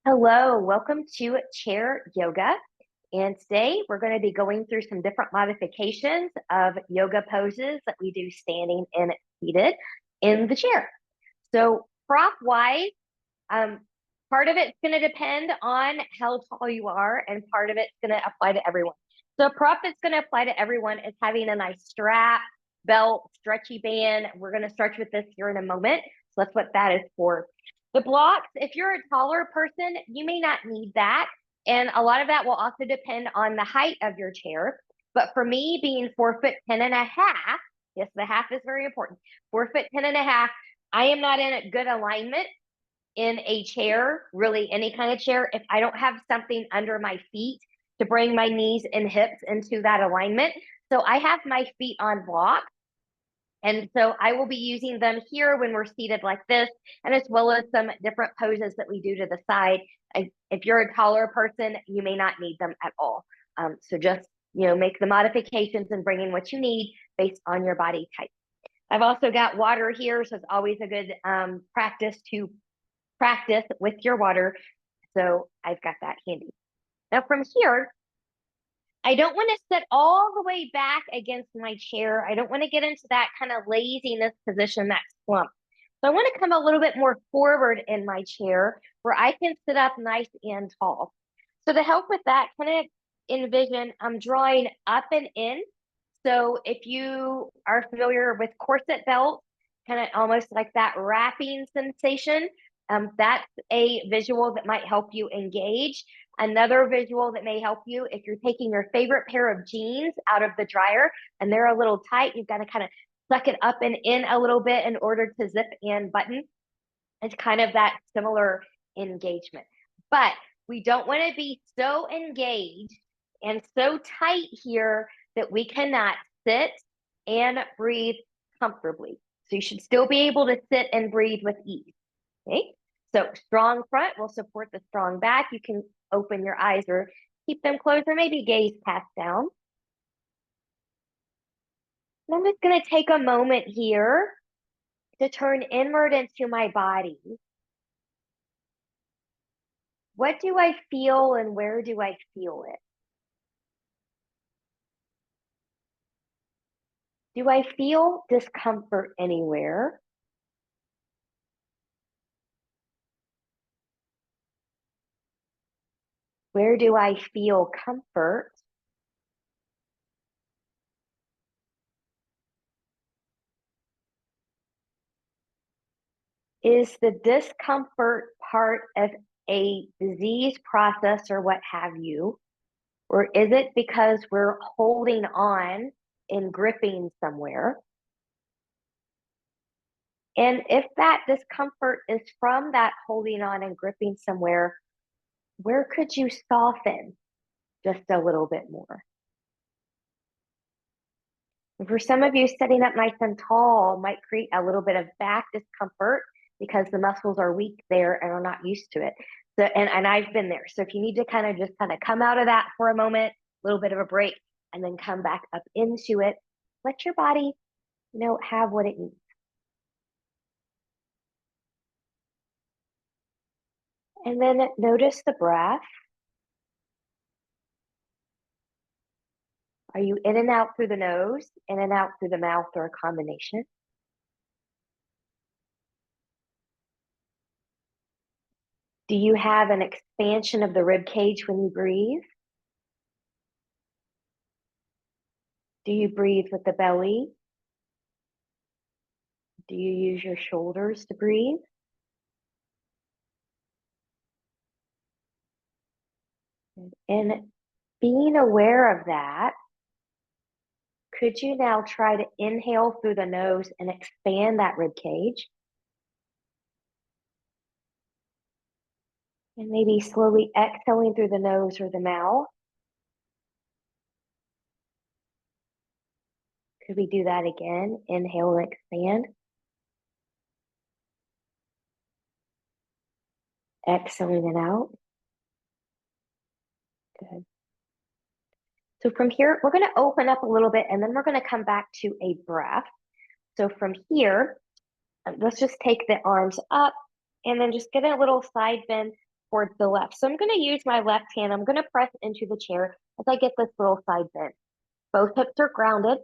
Hello, welcome to Chair Yoga. And today we're going to be going through some different modifications of yoga poses that we do standing and seated in the chair. So prop wise, part of it's going to depend on how tall you are, and part of it's going to apply to everyone. So prop that's going to apply to everyone is having a nice strap, belt, stretchy band. We're going to stretch with this here in a moment. So that's what that is for. The blocks, if you're a taller person, you may not need that. And a lot of that will also depend on the height of your chair. But for me, being 4'10" and a half, yes, the half is very important. 4'10" and a half, I am not in a good alignment in a chair, really any kind of chair, if I don't have something under my feet to bring my knees and hips into that alignment. So I have my feet on blocks. And so I will be using them here when we're seated like this, and as well as some different poses that we do to the side. If you're a taller person, you may not need them at all. So just, make the modifications and bring in what you need based on your body type. I've also got water here, so it's always a good practice to practice with your water. So I've got that handy. Now from here, I don't want to sit all the way back against my chair. I don't want to get into that kind of laziness position, that slump. So I want to come a little bit more forward in my chair where I can sit up nice and tall. So to help with that, kind of envision I'm drawing up and in. So if you are familiar with corset belts, kind of almost like that wrapping sensation, that's a visual that might help you engage. Another visual that may help you if you're taking your favorite pair of jeans out of the dryer and they're a little tight, you've got to kind of suck it up and in a little bit in order to zip and button. It's kind of that similar engagement. But we don't want to be so engaged and so tight here that we cannot sit and breathe comfortably. So you should still be able to sit and breathe with ease. Okay. So strong front will support the strong back. You can open your eyes or keep them closed or maybe gaze past down. And I'm just going to take a moment here to turn inward into my body. What do I feel and where do I feel it? Do I feel discomfort anywhere? Where do I feel comfort? Is the discomfort part of a disease process or what have you? Or is it because we're holding on and gripping somewhere? And if that discomfort is from that holding on and gripping somewhere, where could you soften just a little bit more? And for some of you, sitting up nice and tall might create a little bit of back discomfort because the muscles are weak there and are not used to it. So, and I've been there. So if you need to kind of come out of that for a moment, a little bit of a break, and then come back up into it, let your body, have what it needs. And then notice the breath. Are you in and out through the nose, in and out through the mouth, or a combination? Do you have an expansion of the rib cage when you breathe? Do you breathe with the belly? Do you use your shoulders to breathe? And being aware of that, could you now try to inhale through the nose and expand that rib cage? And maybe slowly exhaling through the nose or the mouth. Could we do that again? Inhale and expand. Exhaling it out. Good. So from here, we're going to open up a little bit and then we're going to come back to a breath. So from here, let's just take the arms up and then just get a little side bend. towards the left. So I'm going to use my left hand. I'm going to press into the chair as I get this little side bend. Both hips are grounded.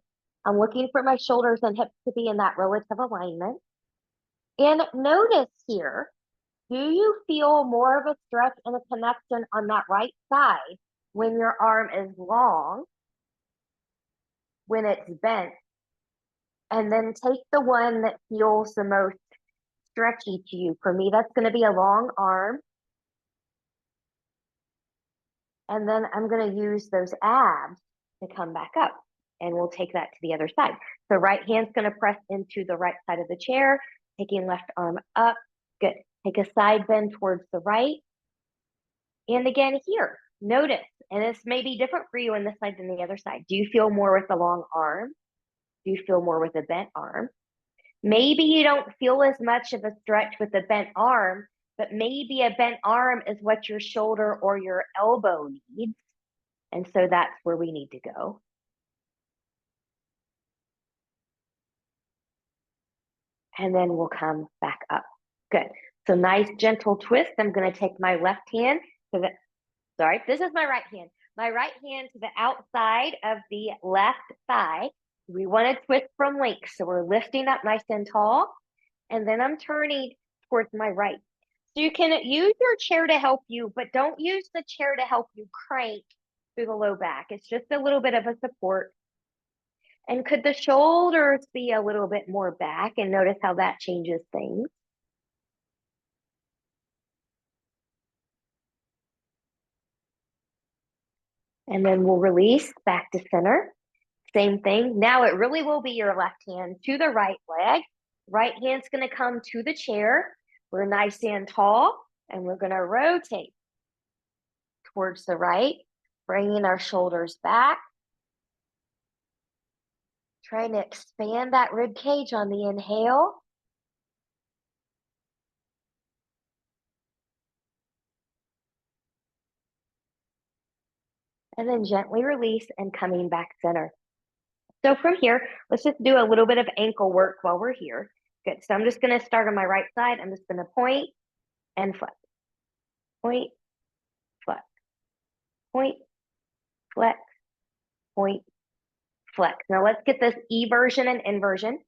I'm looking for my shoulders and hips to be in that relative alignment. And notice here, do you feel more of a stretch and a connection on that right side when your arm is long, when it's bent? And then take the one that feels the most stretchy to you. For me, that's going to be a long arm. And then I'm going to use those abs to come back up. And we'll take that to the other side. So right hand's going to press into the right side of the chair, taking left arm up. Good. Take a side bend towards the right. And again here, notice, and this may be different for you on this side than the other side. Do you feel more with the long arm? Do you feel more with a bent arm? Maybe you don't feel as much of a stretch with the bent arm, but maybe a bent arm is what your shoulder or your elbow needs. And so that's where we need to go. And then we'll come back up. Good. So nice gentle twist. I'm going to take my left hand to the, sorry, this is my right hand. My right hand to the outside of the left thigh. We want to twist from length. So we're lifting up nice and tall. And then I'm turning towards my right. So you can use your chair to help you, but don't use the chair to help you crank through the low back. It's just a little bit of a support. And could the shoulders be a little bit more back? And notice how that changes things. And then we'll release back to center. Same thing. Now it really will be your left hand to the right leg. Right hand's going to come to the chair. We're nice and tall, and we're going to rotate towards the right, bringing our shoulders back. Trying to expand that rib cage on the inhale. And then gently release and coming back center. So from here, let's just do a little bit of ankle work while we're here. Good. So I'm just going to start on my right side. I'm just going to point and flex. Point, flex. Point, flex. Point, flex. Now let's get this eversion and inversion.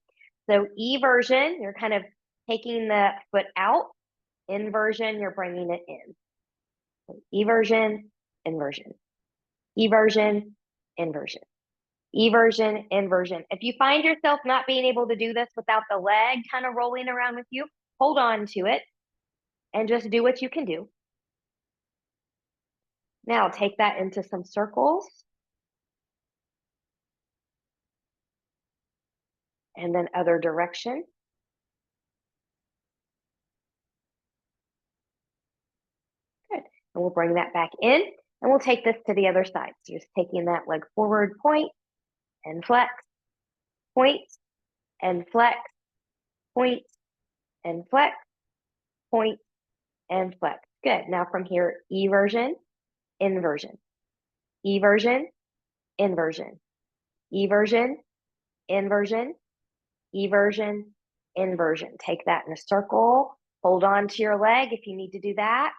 So eversion, you're kind of taking the foot out. Inversion, you're bringing it in. So eversion, inversion. Eversion, inversion. Eversion, inversion. If you find yourself not being able to do this without the leg kind of rolling around with you, hold on to it and just do what you can do. Now take that into some circles. And then other direction. Good. And we'll bring that back in and we'll take this to the other side. So just taking that leg forward, point and flex, point and flex, point and flex, point and flex. Good. Now from here, eversion, inversion, eversion, inversion, eversion, inversion, eversion, inversion. Take that in a circle. Hold on to your leg if you need to do that.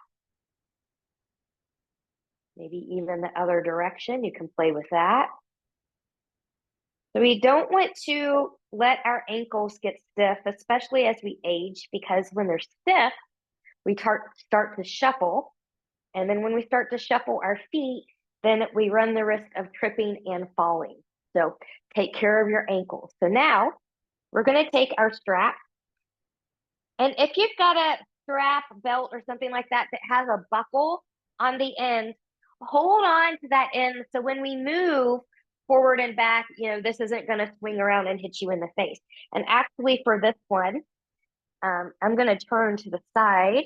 Maybe even the other direction. You can play with that. So we don't want to let our ankles get stiff, especially as we age, because when they're stiff, we start to shuffle. And then when we start to shuffle our feet, then we run the risk of tripping and falling. So take care of your ankles. So now we're going to take our strap. And if you've got a strap, belt, or something like that that has a buckle on the end, hold on to that end. So when we move forward and back, this isn't going to swing around and hit you in the face. And actually for this one, I'm going to turn to the side.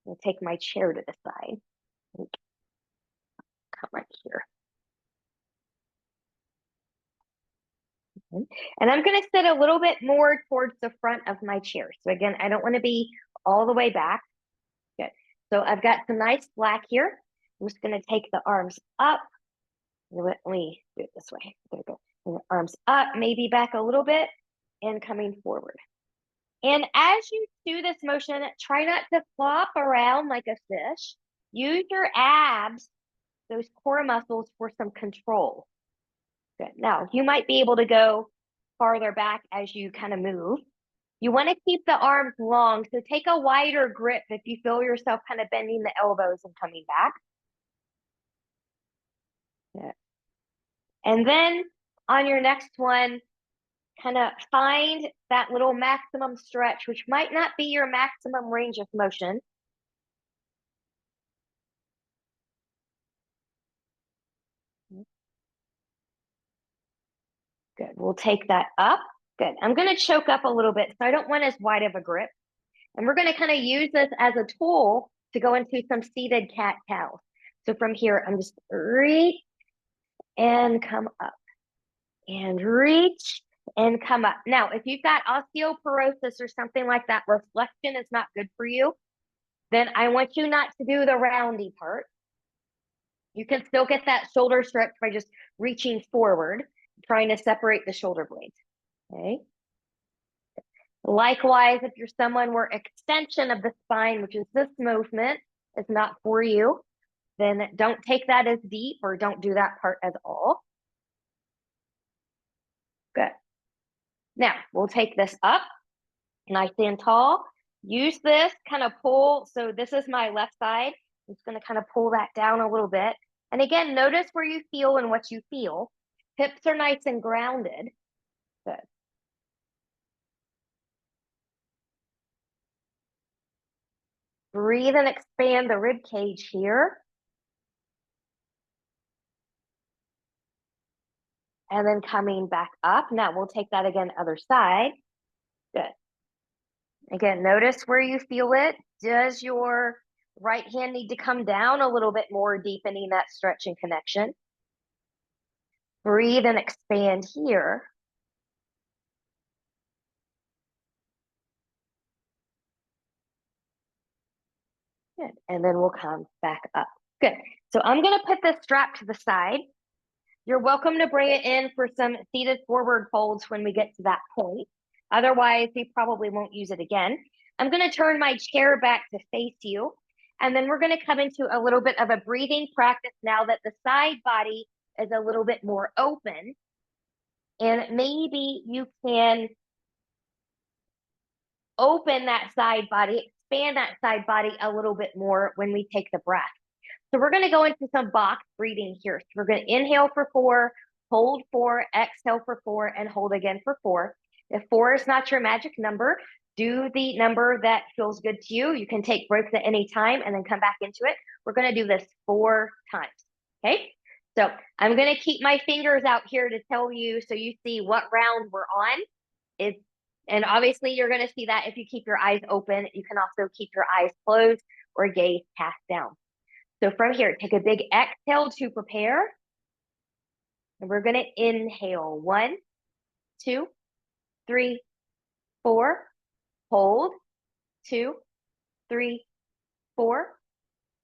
I'll take my chair to the side. Come right here. And I'm going to sit a little bit more towards the front of my chair. So again, I don't want to be all the way back. Good. So I've got some nice slack here. I'm just going to take the arms up. Let me do it this way. There we go. And the arms up, maybe back a little bit, and coming forward. And as you do this motion, try not to flop around like a fish. Use your abs, those core muscles, for some control. Good. Now, you might be able to go farther back as you kind of move. You want to keep the arms long, so take a wider grip if you feel yourself kind of bending the elbows and coming back. Yeah. And then on your next one, kind of find that little maximum stretch, which might not be your maximum range of motion. Good. We'll take that up. Good. I'm going to choke up a little bit, so I don't want as wide of a grip. And we're going to kind of use this as a tool to go into some seated cat-cows. So from here, I'm just reach and come up and reach and come up. Now, if you've got osteoporosis or something like that, where flexion is not good for you, then I want you not to do the roundy part. You can still get that shoulder stretch by just reaching forward, trying to separate the shoulder blades. Okay. Likewise, if you're someone where extension of the spine, which is this movement, is not for you, then don't take that as deep or don't do that part at all. Good. Now, we'll take this up, nice and tall. Use this, kind of pull. So this is my left side. I'm just going to kind of pull that down a little bit. And again, notice where you feel and what you feel. Hips are nice and grounded. Good. Breathe and expand the rib cage here. And then coming back up. Now we'll take that again, other side. Good. Again, notice where you feel it. Does your right hand need to come down a little bit more, deepening that stretch and connection? Breathe and expand here. Good. And then we'll come back up. Good. So I'm going to put this strap to the side. You're welcome to bring it in for some seated forward folds when we get to that point. Otherwise, we probably won't use it again. I'm going to turn my chair back to face you. And then we're going to come into a little bit of a breathing practice now that the side body is a little bit more open. And maybe you can open that side body, expand that side body a little bit more when we take the breath. So we're going to go into some box breathing here. So we're going to inhale for 4, hold 4, exhale for 4, and hold again for 4. If 4 is not your magic number, do the number that feels good to you. You can take breaks at any time and then come back into it. We're going to do this 4 times. Okay. So I'm going to keep my fingers out here to tell you so you see what round we're on. And obviously you're going to see that if you keep your eyes open. You can also keep your eyes closed or gaze cast down. So from here, take a big exhale to prepare. And we're going to inhale. 1, 2, 3, 4. Hold. 2, 3, 4.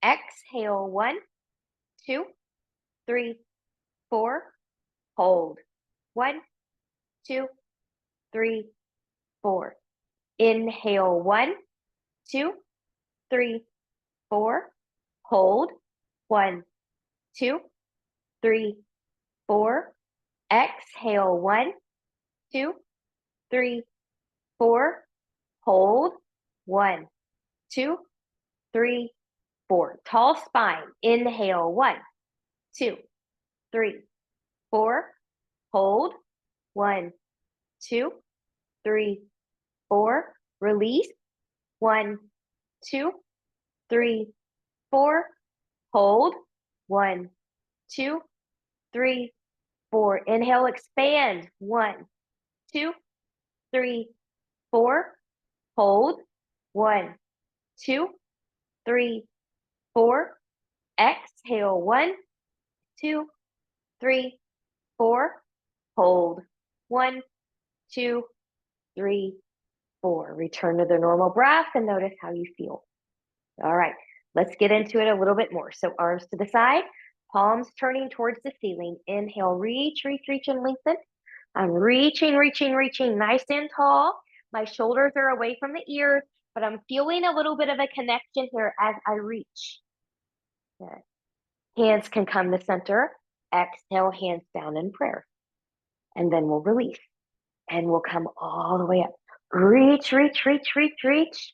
Exhale. 1, 2, 3, 4. Hold. 1, 2, 3, 4. Inhale. 1, 2, 3, 4. Hold. 1, 2, 3, 4. Exhale. 1, 2, 3, 4. Hold. 1, 2, 3, 4. Tall spine. Inhale. 1, 2, 3, 4. Hold. 1, 2, 3, 4. Release. 1, 2, 3, 4. Hold. 1, 2, 3, 4. Inhale, expand. 1, 2, 3, 4. Hold. 1, 2, 3, 4. Exhale. 1, 2, 3, 4. Hold. 1, 2, 3, 4. Return to the normal breath and notice how you feel. All right, let's get into it a little bit more. So arms to the side, palms turning towards the ceiling. Inhale, reach, reach, reach, and lengthen. I'm reaching, reaching, reaching, nice and tall. My shoulders are away from the ears, but I'm feeling a little bit of a connection here as I reach. Good. Hands can come to center. Exhale, hands down in prayer. And then we'll release. And we'll come all the way up. Reach, reach, reach, reach, reach.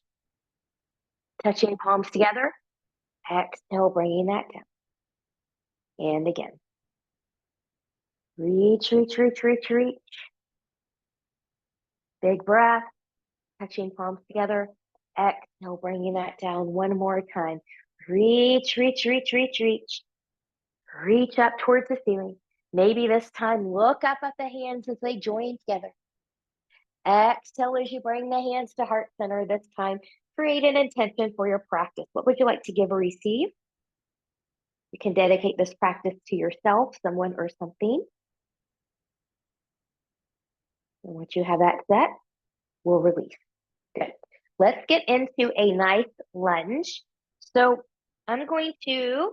Touching palms together. Exhale, bringing that down. And again. Reach, reach, reach, reach, reach. Big breath. Touching palms together. Exhale, bringing that down one more time. Reach, reach, reach, reach, reach. Reach up towards the ceiling. Maybe this time look up at the hands as they join together. Exhale as you bring the hands to heart center. This time, create an intention for your practice. What would you like to give or receive? You can dedicate this practice to yourself, someone, or something. And once you have that set, we'll release. Good. Let's get into a nice lunge. So I'm going to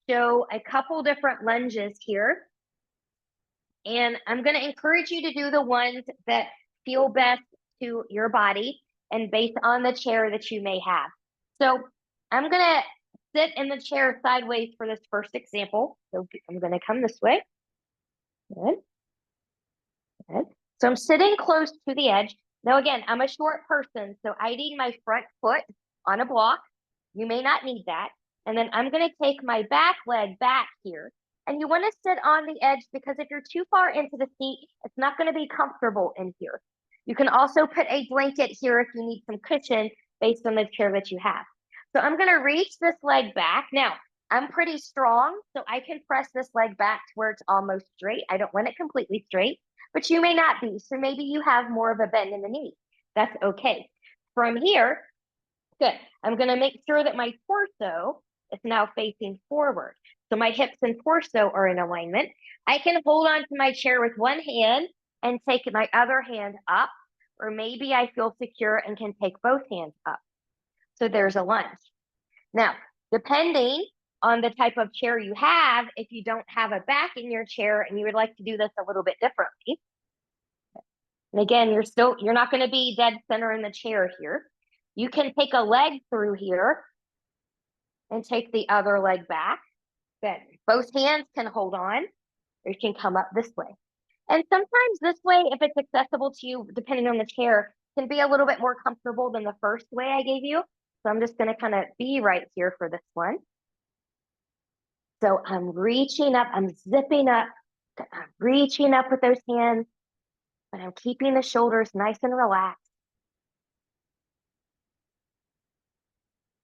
show a couple different lunges here. And I'm going to encourage you to do the ones that feel best to your body and based on the chair that you may have. So I'm going to sit in the chair sideways for this first example. So I'm going to come this way. Good. Good. So I'm sitting close to the edge. Now, again, I'm a short person, so I need my front foot on a block. You may not need that. And then I'm going to take my back leg back here. And you want to sit on the edge because if you're too far into the seat, it's not going to be comfortable in here. You can also put a blanket here if you need some cushion based on the chair that you have. So I'm going to reach this leg back. Now, I'm pretty strong, so I can press this leg back to where it's almost straight. I don't want it completely straight, but you may not be. So maybe you have more of a bend in the knee. That's okay. From here, good. I'm going to make sure that my torso is now facing forward. So my hips and torso are in alignment. I can hold on to my chair with one hand and take my other hand up, or maybe I feel secure and can take both hands up. So there's a lunge. Now, depending on the type of chair you have, if you don't have a back in your chair and you would like to do this a little bit differently, and again, you're not going to be dead center in the chair here. You can take a leg through here and take the other leg back. Good. Both hands can hold on, or you can come up this way. And sometimes this way, if it's accessible to you, depending on the chair, can be a little bit more comfortable than the first way I gave you. So I'm just going to kind of be right here for this one. So I'm reaching up, I'm zipping up, I'm reaching up with those hands, but I'm keeping the shoulders nice and relaxed.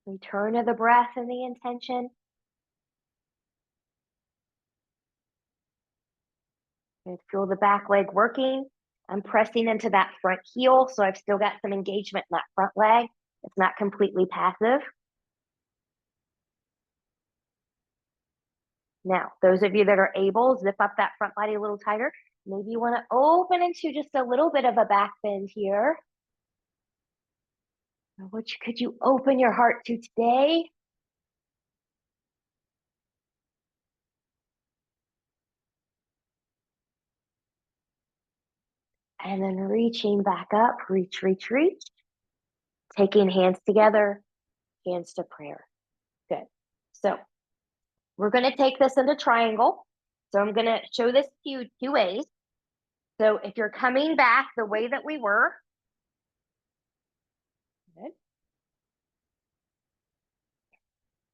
Return to the breath and the intention. And feel the back leg working. I'm pressing into that front heel, so I've still got some engagement in that front leg. It's not completely passive. Now, those of you that are able, zip up that front body a little tighter. Maybe you want to open into just a little bit of a back bend here. What could you open your heart to today? And then reaching back up, reach, reach, reach. Taking hands together, hands to prayer. Good. So we're going to take this into triangle. So I'm going to show this to you two ways. So if you're coming back the way that we were, good.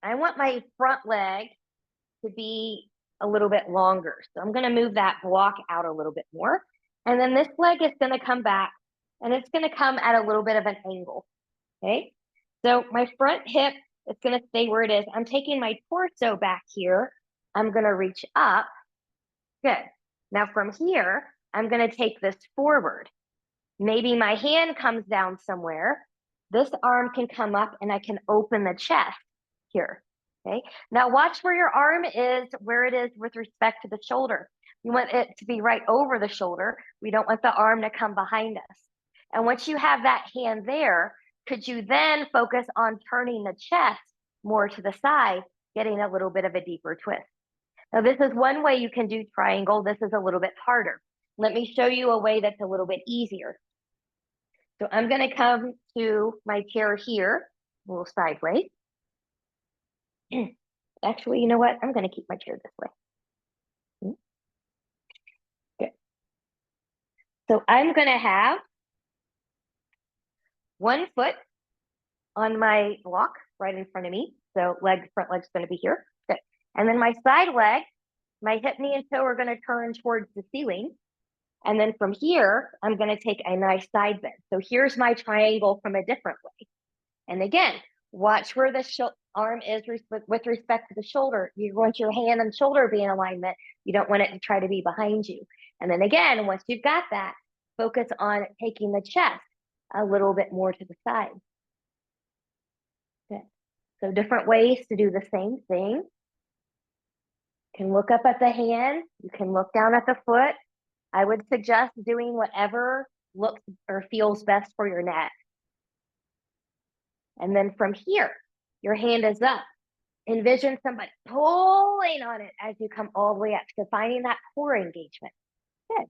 I want my front leg to be a little bit longer. So I'm going to move that block out a little bit more. And then this leg is going to come back and it's going to come at a little bit of an angle. Okay. So my front hip is going to stay where it is. I'm taking my torso back here. I'm going to reach up. Good. Now from here, I'm going to take this forward. Maybe my hand comes down somewhere. This arm can come up and I can open the chest here. Okay. Now watch where your arm is, where it is with respect to the shoulder. You want it to be right over the shoulder. We don't want the arm to come behind us. And once you have that hand there, could you then focus on turning the chest more to the side, getting a little bit of a deeper twist? Now, this is one way you can do triangle. This is a little bit harder. Let me show you a way that's a little bit easier. So I'm going to come to my chair here, a little sideways. Actually, you know what? I'm going to keep my chair this way. Good. So I'm going to have one foot on my block right in front of me. So front leg's going to be here. Good. And then my side leg, my hip, knee, and toe are going to turn towards the ceiling. And then from here, I'm going to take a nice side bend. So here's my triangle from a different way. And again, watch where the arm is with respect to the shoulder. You want your hand and shoulder be in alignment. You don't want it to try to be behind you. And then again, once you've got that, focus on taking the chest a little bit more to the side. Good. So different ways to do the same thing. You can look up at the hand. You can look down at the foot. I would suggest doing whatever looks or feels best for your neck. And then from here, your hand is up. Envision somebody pulling on it as you come all the way up. So finding that core engagement. Good.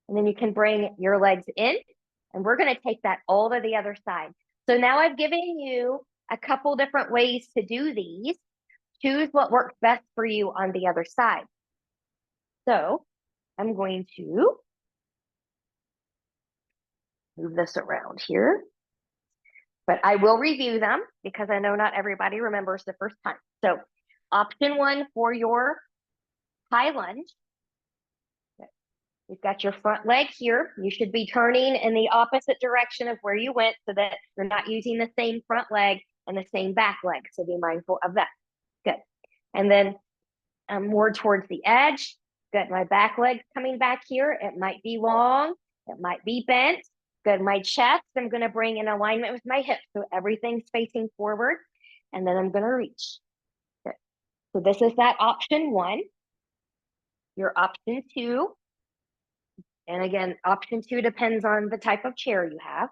And then you can bring your legs in, and we're going to take that all to the other side. So now I've given you a couple different ways to do these. Choose what works best for you on the other side. So I'm going to move this around here, but I will review them because I know not everybody remembers the first time. So option 1 for your high lunge. You've got your front leg here. You should be turning in the opposite direction of where you went so that you're not using the same front leg and the same back leg. So be mindful of that. Good. And then more towards the edge. Good. My back leg's coming back here. It might be long. It might be bent. Good. My chest, I'm going to bring in alignment with my hips. So everything's facing forward. And then I'm going to reach. Good. So this is that option 1. Your option 2. And again, option 2 depends on the type of chair you have.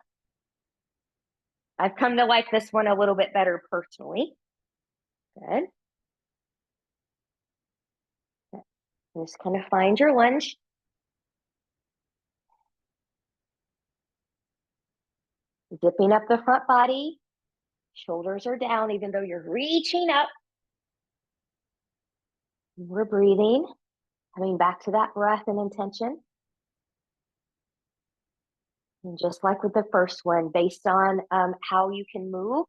I've come to like this one a little bit better personally. Good. Just kind of find your lunge. Zipping up the front body. Shoulders are down, even though you're reaching up. We're breathing, coming back to that breath and intention. And just like with the first one, based on how you can move,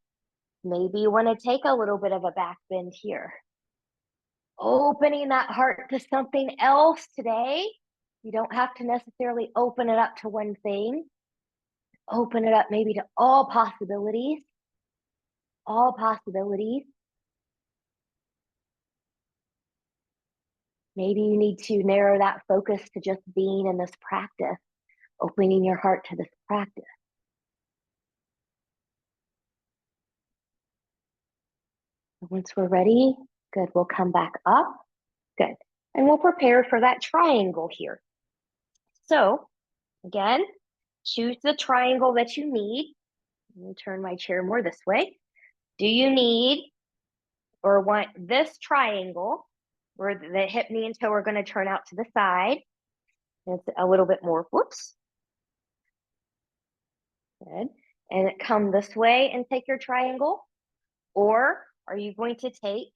maybe you want to take a little bit of a back bend here. Opening that heart to something else today. You don't have to necessarily open it up to one thing. Open it up maybe to all possibilities. All possibilities. Maybe you need to narrow that focus to just being in this practice, opening your heart to this practice. Once we're ready, good, we'll come back up. Good. And we'll prepare for that triangle here. So again, choose the triangle that you need. Let me turn my chair more this way. Do you need or want this triangle where the hip, knee, and toe are going to turn out to the side? It's a little bit more, whoops. Good. And come this way and take your triangle. Or are you going to take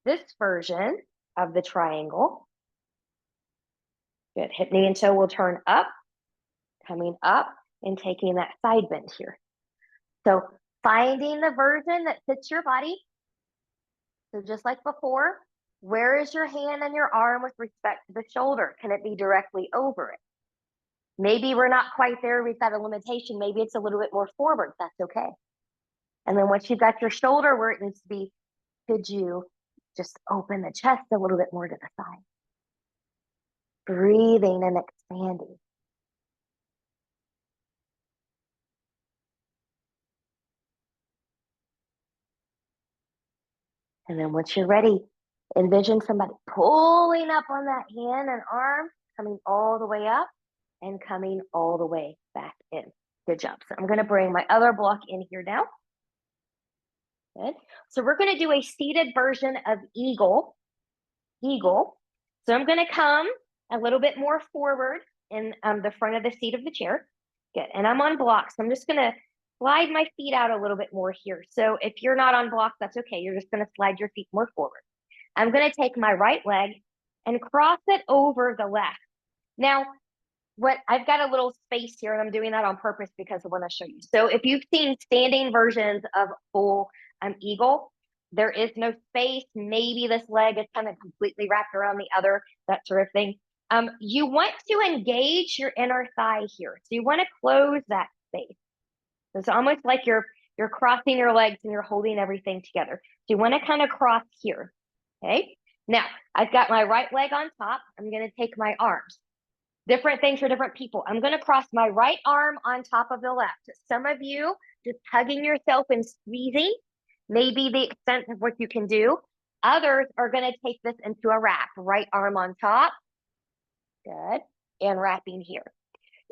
this version of the triangle? Good. Hip, knee, and toe will turn up, coming up, and taking that side bend here. So finding the version that fits your body. So just like before, where is your hand and your arm with respect to the shoulder? Can it be directly over it? Maybe we're not quite there. We've got a limitation. Maybe it's a little bit more forward. That's okay. And then once you've got your shoulder where it needs to be, could you just open the chest a little bit more to the side? Breathing and expanding. And then once you're ready, envision somebody pulling up on that hand and arm, coming all the way up and coming all the way back in. Good job. So I'm going to bring my other block in here now. Good. So we're going to do a seated version of eagle. So I'm going to come a little bit more forward in the front of the seat of the chair. Good. And I'm on blocks. So I'm just going to slide my feet out a little bit more here. So if you're not on blocks, that's okay. You're just going to slide your feet more forward. I'm going to take my right leg and cross it over the left. Now, what I've got a little space here, and I'm doing that on purpose because I want to show you. So if you've seen standing versions of full eagle, there is no space. Maybe this leg is kind of completely wrapped around the other, that sort of thing. You want to engage your inner thigh here. So you want to close that space. So it's almost like you're crossing your legs and you're holding everything together. So you want to kind of cross here. Okay. Now I've got my right leg on top. I'm going to take my arms. Different things for different people. I'm going to cross my right arm on top of the left. Some of you just hugging yourself and squeezing may be the extent of what you can do. Others are going to take this into a wrap. Right arm on top. Good. And wrapping here.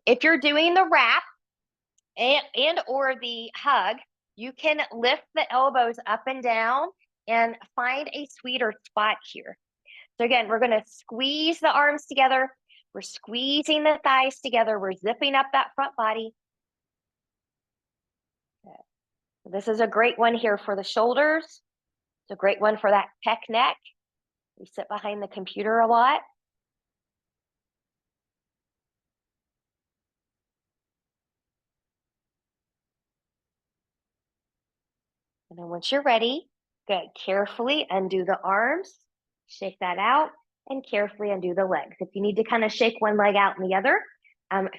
If you're doing the wrap and or the hug, you can lift the elbows up and down and find a sweeter spot here. So again, we're going to squeeze the arms together. We're squeezing the thighs together. We're zipping up that front body. Okay. This is a great one here for the shoulders. It's a great one for that pec neck. We sit behind the computer a lot. And then once you're ready, good. Carefully undo the arms, shake that out, and carefully undo the legs. If you need to kind of shake one leg out and the other,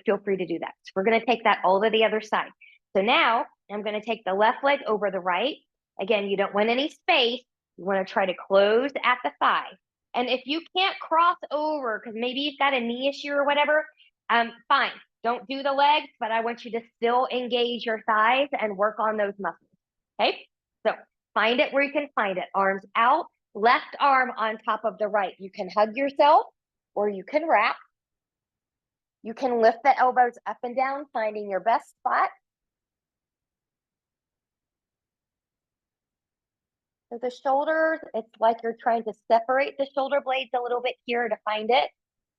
feel free to do that. So we're going to take that all to the other side. So now I'm going to take the left leg over the right. Again, you don't want any space. You want to try to close at the thigh. And if you can't cross over, because maybe you've got a knee issue or whatever, fine. Don't do the legs, but I want you to still engage your thighs and work on those muscles. Okay? So find it where you can find it. Arms out, left arm on top of the right. You can hug yourself or you can wrap. You can lift the elbows up and down, finding your best spot. So the shoulders, it's like you're trying to separate the shoulder blades a little bit here to find it,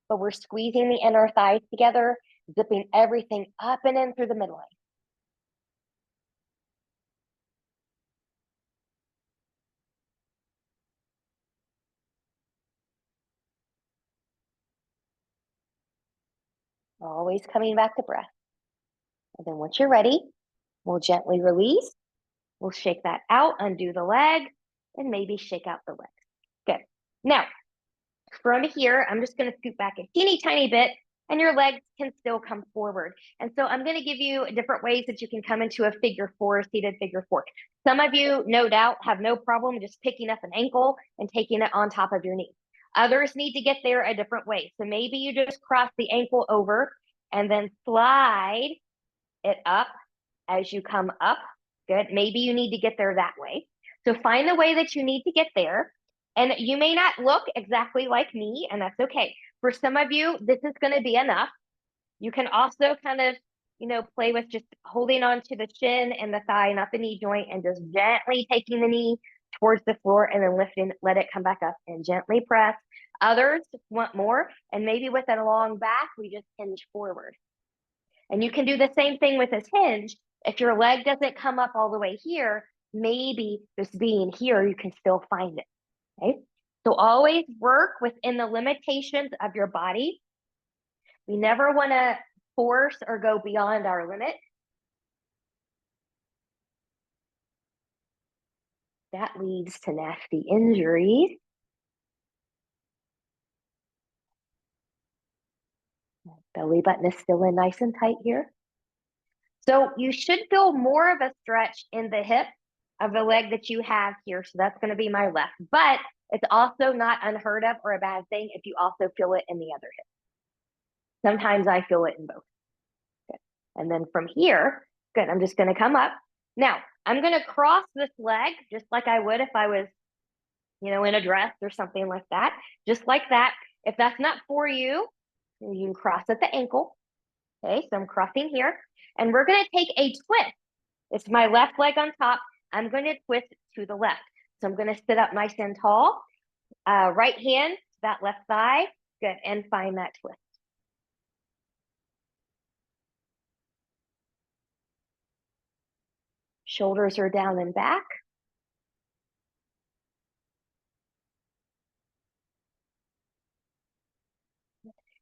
but we're squeezing the inner thighs together, zipping everything up and in through the midline. Always coming back to breath. And then once you're ready, we'll gently release. We'll shake that out, undo the leg, and maybe shake out the legs. Good. Now, from here, I'm just going to scoot back a teeny tiny bit, and your legs can still come forward. And so I'm going to give you different ways that you can come into a figure four, seated figure four. Some of you, no doubt, have no problem just picking up an ankle and taking it on top of your knee. Others need to get there a different way. So maybe you just cross the ankle over and then slide it up as you come up. Good. Maybe you need to get there that way. So find the way that you need to get there. And you may not look exactly like me, and that's okay. For some of you, this is going to be enough. You can also kind of, play with just holding on to the shin and the thigh, not the knee joint, and just gently taking the knee towards the floor and then lifting, let it come back up and gently press. Others want more, and maybe with a long back, we just hinge forward. And you can do the same thing with this hinge. If your leg doesn't come up all the way here, maybe just being here, you can still find it. Okay. So always work within the limitations of your body. We never want to force or go beyond our limit. That leads to nasty injuries. Belly button is still in nice and tight here. So you should feel more of a stretch in the hip of the leg that you have here. So that's going to be my left. But it's also not unheard of or a bad thing if you also feel it in the other hip. Sometimes I feel it in both. Good. And then from here, good, I'm just going to come up. Now, I'm going to cross this leg just like I would if I was, in a dress or something like that. Just like that. If that's not for you, you can cross at the ankle. Okay, so I'm crossing here. And we're going to take a twist. It's my left leg on top. I'm going to twist to the left. So I'm going to sit up nice and tall. Right hand to that left thigh. Good. And find that twist. Shoulders are down and back.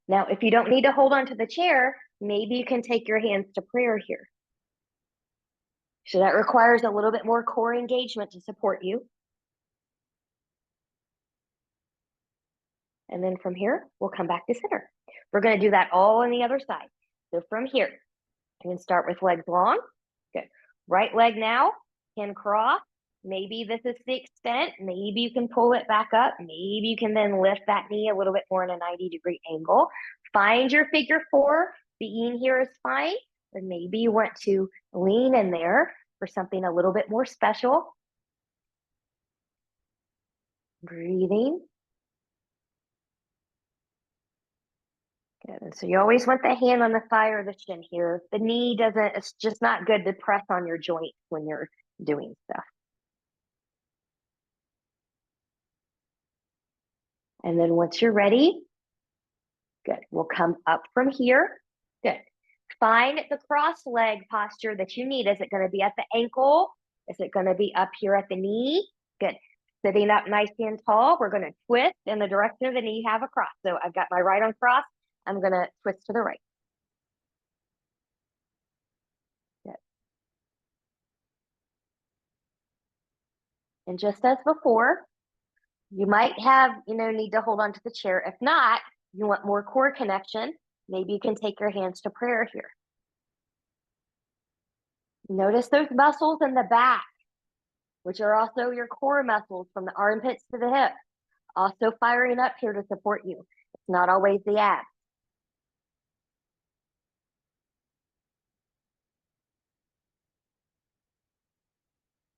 Now, if you don't need to hold on to the chair, maybe you can take your hands to prayer here. So that requires a little bit more core engagement to support you. And then from here, we'll come back to center. We're going to do that all on the other side. So from here, you can start with legs long. Good. Right leg now can cross. Maybe this is the extent. Maybe you can pull it back up. Maybe you can then lift that knee a little bit more in a 90-degree angle. Find your figure four. Being here is fine. Or maybe you want to lean in there for something a little bit more special. Breathing. Good. And so you always want the hand on the thigh or the shin here. The knee doesn't, it's just not good to press on your joint when you're doing stuff. And then once you're ready, good, we'll come up from here. Good. Find the cross leg posture that you need. Is it going to be at the ankle? Is it going to be up here at the knee? Good. Sitting up nice and tall, we're going to twist in the direction of the knee you have across. So I've got my right on cross. I'm going to twist to the right. Good. And just as before, you might have, need to hold on to the chair. If not, you want more core connection, maybe you can take your hands to prayer here. Notice those muscles in the back, which are also your core muscles from the armpits to the hips, also firing up here to support you. It's not always the abs.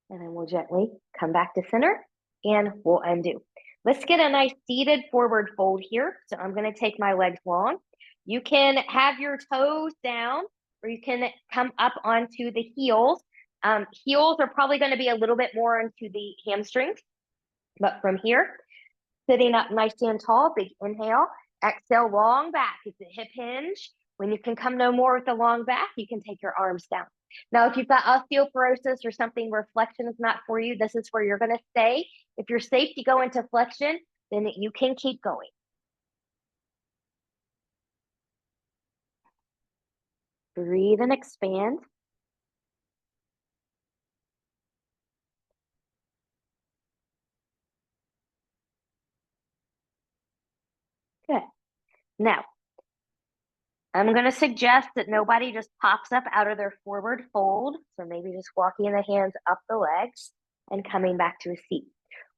And then we'll gently come back to center and we'll undo. Let's get a nice seated forward fold here. So I'm going to take my legs long. You can have your toes down or you can come up onto the heels. Heels are probably going to be a little bit more into the hamstrings. But from here, sitting up nice and tall, big inhale, exhale, long back. It's a hip hinge. When you can come no more with the long back, you can take your arms down. Now, if you've got osteoporosis or something where flexion is not for you, this is where you're going to stay. If you're safe to go into flexion, then you can keep going. Breathe and expand. Good. Now, I'm going to suggest that nobody just pops up out of their forward fold. So maybe just walking the hands up the legs and coming back to a seat.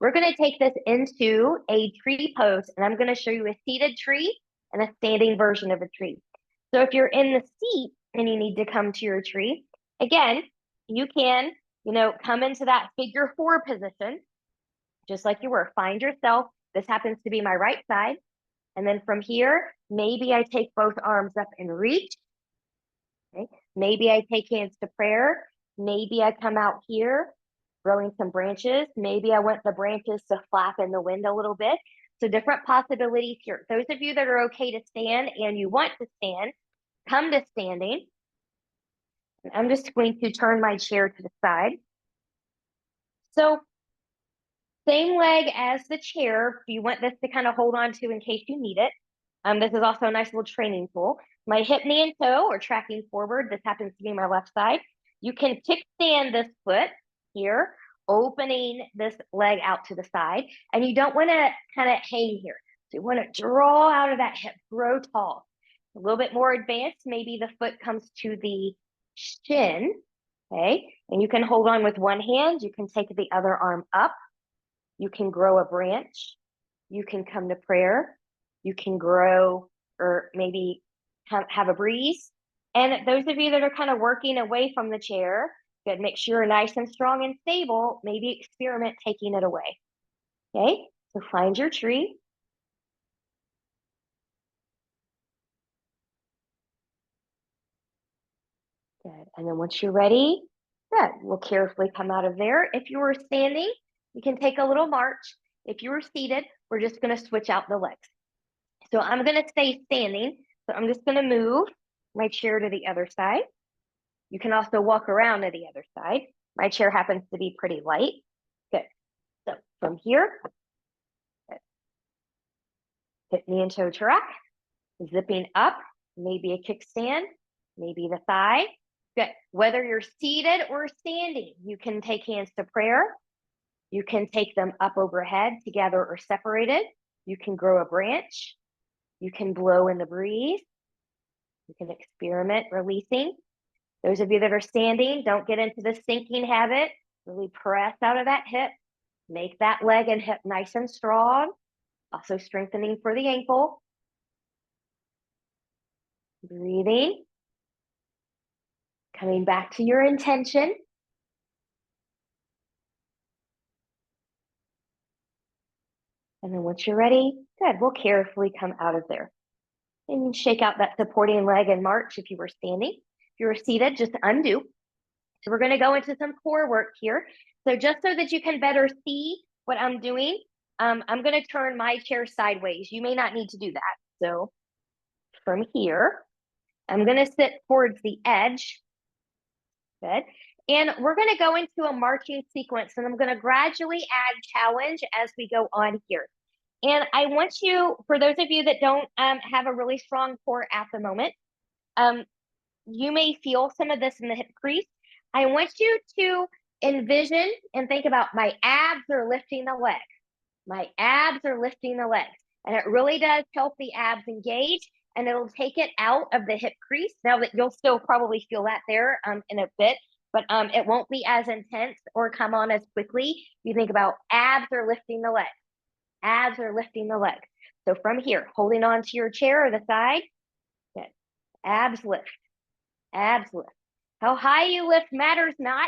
We're going to take this into a tree pose, and I'm going to show you a seated tree and a standing version of a tree. So if you're in the seat and you need to come to your tree, again, you can, come into that figure four position, just like you were. Find yourself. This happens to be my right side. And then from here, maybe I take both arms up and reach. Okay. Maybe I take hands to prayer. Maybe I come out here, growing some branches. Maybe I want the branches to flap in the wind a little bit. So different possibilities here. Those of you that are okay to stand and you want to stand, come to standing. And I'm just going to turn my chair to the side. So same leg as the chair. You want this to kind of hold on to in case you need it. This is also a nice little training tool. My hip, knee, and toe are tracking forward. This happens to be my left side. You can kickstand this foot here, opening this leg out to the side. And you don't want to kind of hang here. So you want to draw out of that hip, grow tall. A little bit more advanced, maybe the foot comes to the shin, okay? And you can hold on with one hand. You can take the other arm up. You can grow a branch. You can come to prayer. You can grow or maybe have a breeze. And those of you that are kind of working away from the chair, good, make sure you're nice and strong and stable. Maybe experiment taking it away. Okay, so find your tree. Good, and then once you're ready, good, we'll carefully come out of there. If you were standing, you can take a little march. If you were seated, we're just going to switch out the legs. So I'm going to stay standing. So I'm just going to move my chair to the other side. You can also walk around to the other side. My chair happens to be pretty light. Good. So from here, good. Hip, knee, and toe track, zipping up, maybe a kickstand, maybe the thigh. Good. Whether you're seated or standing, you can take hands to prayer. You can take them up overhead, together or separated. You can grow a branch. You can blow in the breeze. You can experiment releasing. Those of you that are standing, don't get into the sinking habit. Really press out of that hip. Make that leg and hip nice and strong. Also strengthening for the ankle. Breathing. Coming back to your intention. And then once you're ready, good, we'll carefully come out of there. And shake out that supporting leg and march if you were standing. If you were seated, just undo. So we're gonna go into some core work here. So just so that you can better see what I'm doing, I'm gonna turn my chair sideways. You may not need to do that. So from here, I'm gonna sit towards the edge. Good. And we're gonna go into a marching sequence, and I'm gonna gradually add challenge as we go on here. And I want you, for those of you that don't have a really strong core at the moment, you may feel some of this in the hip crease. I want you to envision and think about my abs are lifting the legs. My abs are lifting the legs. And it really does help the abs engage, and it'll take it out of the hip crease. Now that you'll still probably feel that there in a bit, but it won't be as intense or come on as quickly. You think about abs are lifting the legs. Abs are lifting the legs. So from here, holding on to your chair or the side, good. Abs lift. Abs lift. How high you lift matters not.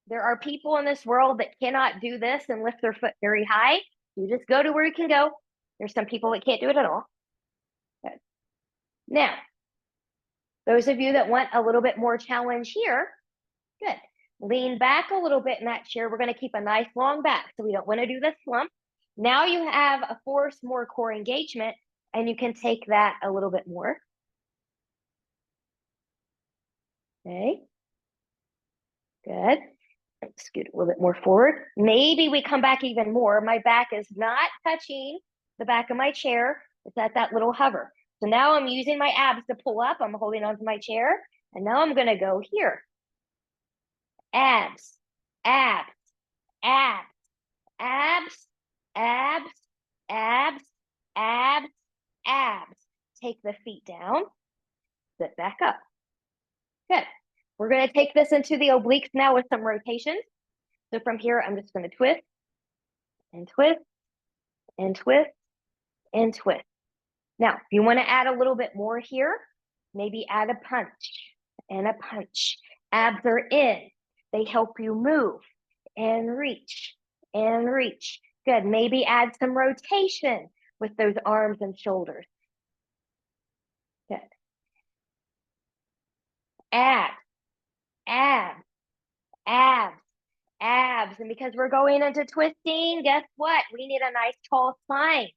There are people in this world that cannot do this and lift their foot very high. You just go to where you can go. There's some people that can't do it at all. Good. Now, those of you that want a little bit more challenge here, good. Lean back a little bit in that chair. We're going to keep a nice long back, so we don't want to do the slump. Now you have a force more core engagement, and you can take that a little bit more. Okay. Good. Scoot a little bit more forward. Maybe we come back even more. My back is not touching the back of my chair. It's at that little hover. So now I'm using my abs to pull up. I'm holding onto my chair. And now I'm going to go here. Abs, abs, abs, abs, abs, abs, abs, abs. Take the feet down. Sit back up. Good. We're going to take this into the obliques now with some rotations. So from here, I'm just going to twist and twist and twist and twist. Now, if you want to add a little bit more here, maybe add a punch and a punch. Abs are in. They help you move and reach and reach. Good. Maybe add some rotation with those arms and shoulders. Good. Abs, abs, abs, abs. And because we're going into twisting, guess what? We need a nice tall spine.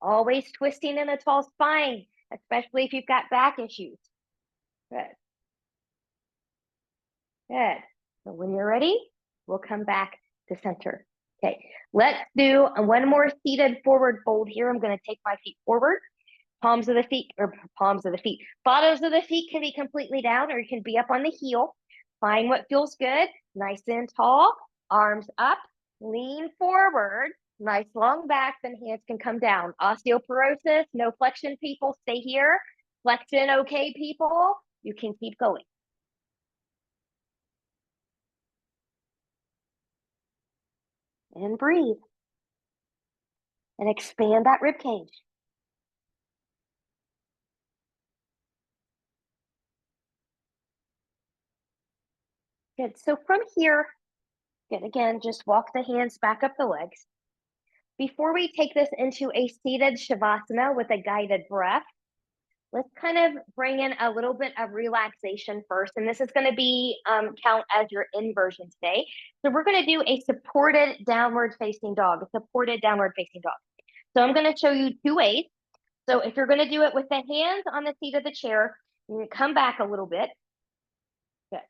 Always twisting in a tall spine, especially if you've got back issues. Good. Good. So when you're ready, we'll come back to center. Okay, let's do one more seated forward fold here. I'm going to take my feet forward. Bottoms of the feet can be completely down, or you can be up on the heel. Find what feels good. Nice and tall. Arms up. Lean forward. Nice long back. Then hands can come down. Osteoporosis, no flexion people, stay here. Flexion, okay, people, you can keep going. And breathe. And expand that rib cage. Good. So from here, good, again, just walk the hands back up the legs. Before we take this into a seated Shavasana with a guided breath, let's kind of bring in a little bit of relaxation first. And this is going to be count as your inversion today. So we're going to do a supported downward facing dog, a supported downward facing dog. So I'm going to show you two ways. So if you're going to do it with the hands on the seat of the chair, you can come back a little bit. Good.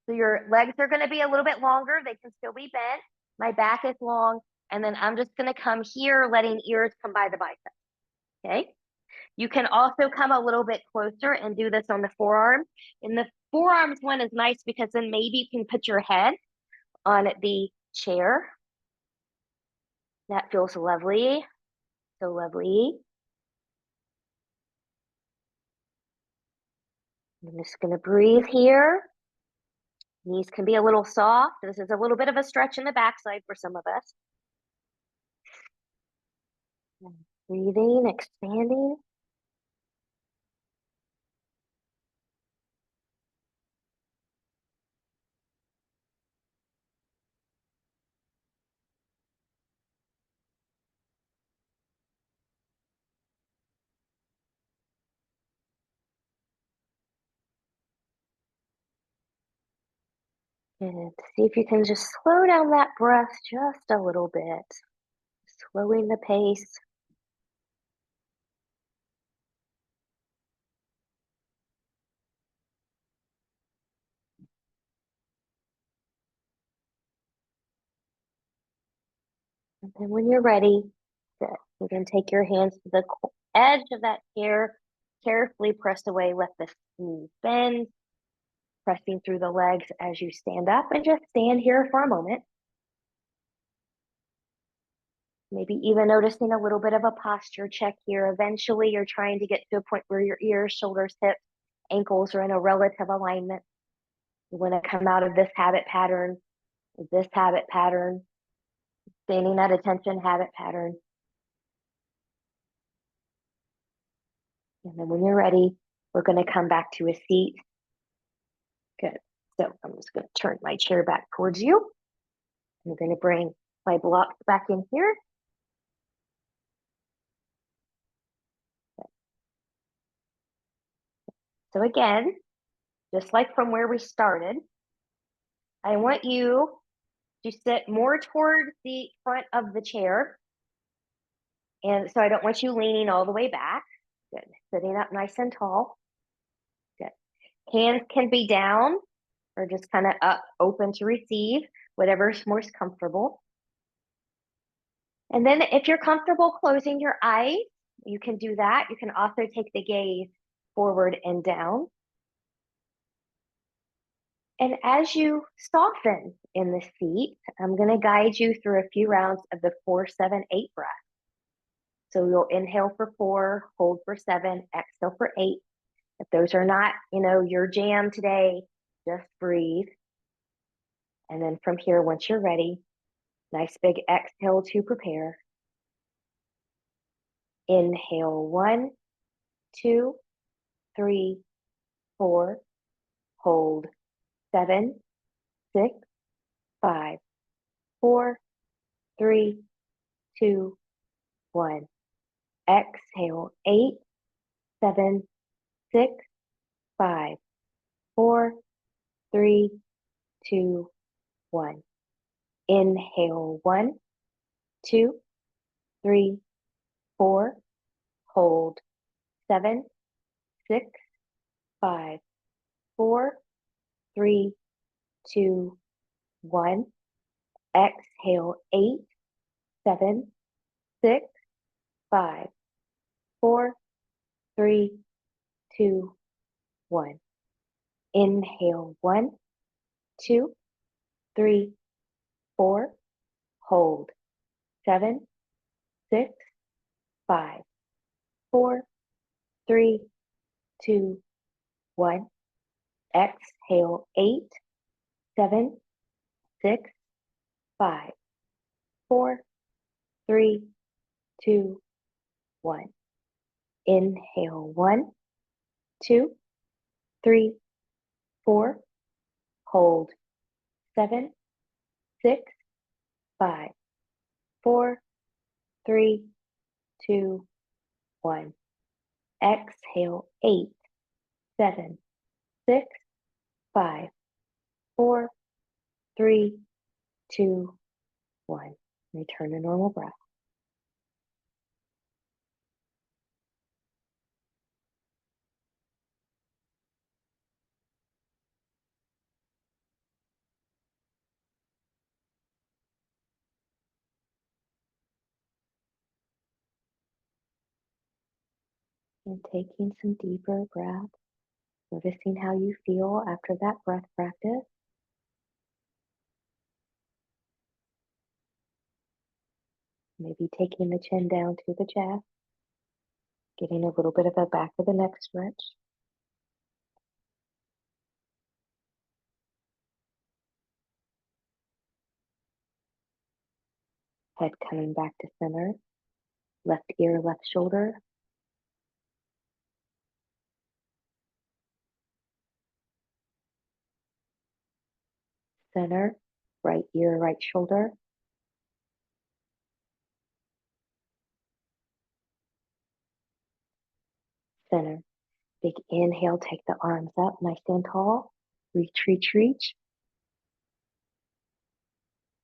So your legs are going to be a little bit longer. They can still be bent. My back is long. And then I'm just going to come here, letting ears come by the biceps. Okay. You can also come a little bit closer and do this on the forearm. And the forearms one is nice because then maybe you can put your head on the chair. That feels lovely. So lovely. I'm just going to breathe here. Knees can be a little soft. This is a little bit of a stretch in the backside for some of us. Breathing, expanding. Good. See if you can just slow down that breath just a little bit. Slowing the pace. And then when you're ready, good. You can take your hands to the edge of that chair, carefully press away, let the knees bend, pressing through the legs as you stand up, and just stand here for a moment. Maybe even noticing a little bit of a posture check here. Eventually, you're trying to get to a point where your ears, shoulders, hips, ankles are in a relative alignment. You want to come out of this habit pattern, standing at attention habit pattern. And then when you're ready, we're going to come back to a seat. Good. So I'm just going to turn my chair back towards you. I'm going to bring my blocks back in here. So again, just like from where we started, I want you to sit more towards the front of the chair. And so I don't want you leaning all the way back. Good. Sitting up nice and tall. Good. Hands can be down or just kind of up, open to receive, whatever's most comfortable. And then if you're comfortable closing your eyes, you can do that. You can also take the gaze forward and down. And as you soften in the seat, I'm going to guide you through a few rounds of the 4, 7, 8 breath. So you'll inhale for 4, hold for 7, exhale for 8. If those are not, your jam today, just breathe. And then from here, once you're ready, nice big exhale to prepare. Inhale 1, 2, 3, 4, hold 7, 6, 5, 4, 3, 2, 1. Exhale 8, 7, 6, 5, 4, 3, 2, 1. Inhale 1, 2, 3, 4, hold 7, 6, 5, 4, 3, 2, 1. Exhale 8, 7, 6, 5, 4, 3, 2, 1. Inhale 1, 2, 3, 4, hold 7, 6, 5, 4, 3, 2, 1. Exhale 8, 7, 6, 5, 4, 3, 2, 1. Inhale 1, 2, 3, 4, hold 7, 6, 5, 4, 3, 2, 1. Exhale 8, 7, 6, 5, 4, 3, 2, 1. Return to normal breath. And taking some deeper breaths, noticing how you feel after that breath practice. Maybe taking the chin down to the chest, getting a little bit of a back of the neck stretch. Head coming back to center, left ear, left shoulder. Center, right ear, right shoulder. Center. Big inhale, take the arms up, nice and tall. Reach, reach, reach.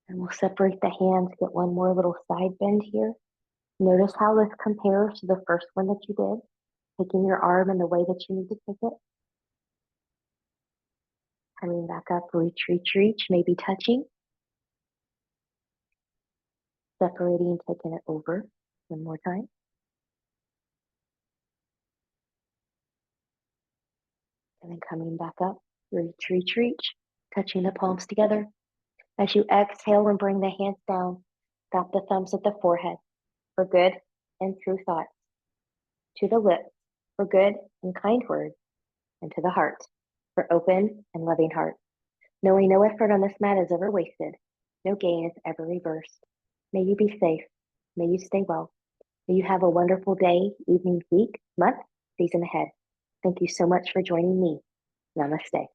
And we'll separate the hands, get one more little side bend here. Notice how this compares to the first one that you did, taking your arm in the way that you need to take it. Coming back up, reach, reach, reach, maybe touching. Separating, taking it over. One more time. And then coming back up, reach, reach, reach, touching the palms together. As you exhale and bring the hands down, stop the thumbs at the forehead for good and true thoughts, to the lips for good and kind words, and to the heart for open and loving heart. Knowing no effort on this mat is ever wasted, no gain is ever reversed. May you be safe. May you stay well. May you have a wonderful day, evening, week, month, season ahead. Thank you so much for joining me. Namaste.